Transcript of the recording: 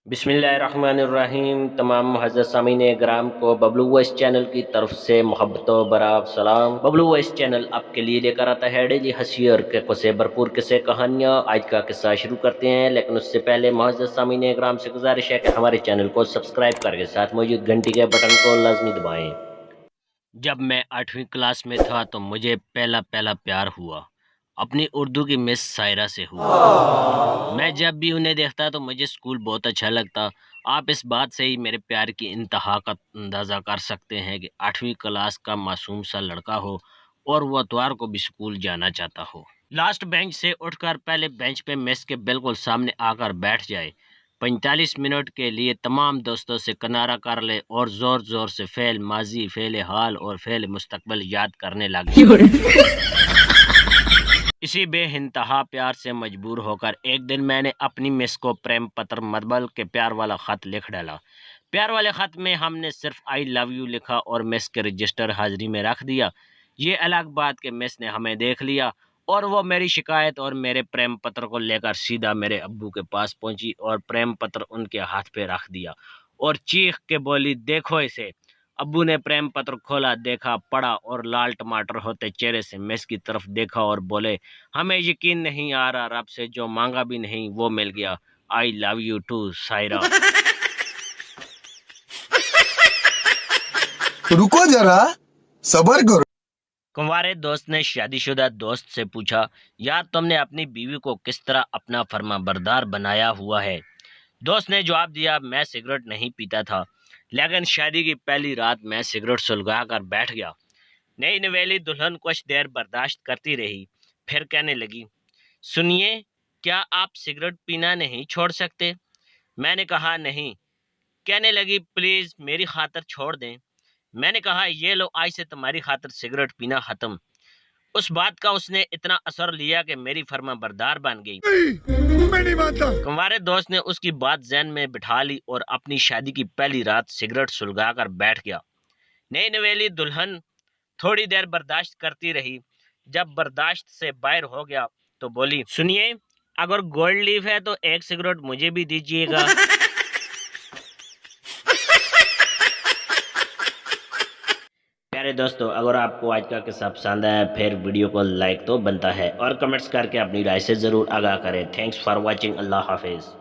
بسم اللہ الرحمن الرحیم۔ تمام معزز سامعین گرام کو ببلو وائس چینل کی طرف سے محبت و براب سلام۔ ببلو وائس چینل آپ کے لیے لے کر آتا ہے ڈیلی ہنسی اور سے بھرپور قصے کہانیاں۔ آج کا قصہ شروع کرتے ہیں، لیکن اس سے پہلے معزز سامعین گرام سے گزارش ہے کہ ہمارے چینل کو سبسکرائب کر کے ساتھ موجود گھنٹی کے بٹن کو لازمی دبائیں۔ جب میں 8ویں کلاس میں تھا تو مجھے پہلا پیار ہوا، اپنی اردو کی مس سائرہ سے ہوا۔ میں جب بھی انہیں دیکھتا تو مجھے اسکول بہت اچھا لگتا۔ آپ اس بات سے ہی میرے پیار کی انتہا کا اندازہ کر سکتے ہیں کہ 8ویں کلاس کا معصوم سا لڑکا ہو اور وہ اتوار کو بھی اسکول جانا چاہتا ہو۔ لاسٹ بینچ سے اٹھ کر پہلے بینچ پہ میس کے بالکل سامنے آ کر بیٹھ جائے، 45 منٹ کے لیے تمام دوستوں سے کنارہ کر لے اور زور زور سے فعل ماضی، فعل حال اور فعل مستقبل یاد کرنے لگے۔ اسی بے انتہا پیار سے مجبور ہو کر ایک دن میں نے اپنی مس کو پریم پتر مدبل کے پیار والا خط لکھ ڈالا۔ پیار والے خط میں ہم نے صرف آئی لو یو لکھا اور مس کے رجسٹر حاضری میں رکھ دیا۔ یہ الگ بات کہ مس نے ہمیں دیکھ لیا اور وہ میری شکایت اور میرے پریم پتر کو لے کر سیدھا میرے ابو کے پاس پہنچی اور پریم پتر ان کے ہاتھ پہ رکھ دیا اور چیخ کے بولی، دیکھو اسے۔ ابو نے پریم پتر کھولا، دیکھا، پڑھا اور لال ٹماٹر ہوتے چہرے سے مس کی طرف دیکھا اور بولے، ہمیں یقین نہیں آ رہا، رب سے جو مانگا بھی نہیں وہ مل گیا، آئی لو یو ٹو سائرہ۔ رکو ذرا، صبر کرو۔ کنوارے دوست نے شادی شدہ دوست سے پوچھا، یار تم نے اپنی بیوی کو کس طرح اپنا فرما بردار بنایا ہوا ہے؟ دوست نے جواب دیا، میں سگریٹ نہیں پیتا تھا، لیکن شادی کی پہلی رات میں سگریٹ سلگا کر بیٹھ گیا۔ نئی نویلی دلہن کچھ دیر برداشت کرتی رہی، پھر کہنے لگی، سنیے، کیا آپ سگریٹ پینا نہیں چھوڑ سکتے؟ میں نے کہا نہیں۔ کہنے لگی، پلیز میری خاطر چھوڑ دیں۔ میں نے کہا، یہ لو، آج سے تمہاری خاطر سگریٹ پینا ختم۔ اس بات کا اس نے اتنا اثر لیا کہ میری فرما بردار بن گئی۔ میں نہیں مانتا۔ ہمارے دوست نے اس کی بات ذہن میں بٹھا لی اور اپنی شادی کی پہلی رات سگریٹ سلگا کر بیٹھ گیا۔ نئی نویلی دلہن تھوڑی دیر برداشت کرتی رہی، جب برداشت سے باہر ہو گیا تو بولی، سنیے، اگر گولڈ لیف ہے تو ایک سگریٹ مجھے بھی دیجیے گا۔ پیارے دوستو، اگر آپ کو آج کا قصہ پسند ہے پھر ویڈیو کو لائک تو بنتا ہے اور کمنٹس کر کے اپنی رائے سے ضرور آگاہ کریں۔ Thanks for watching. اللہ حافظ۔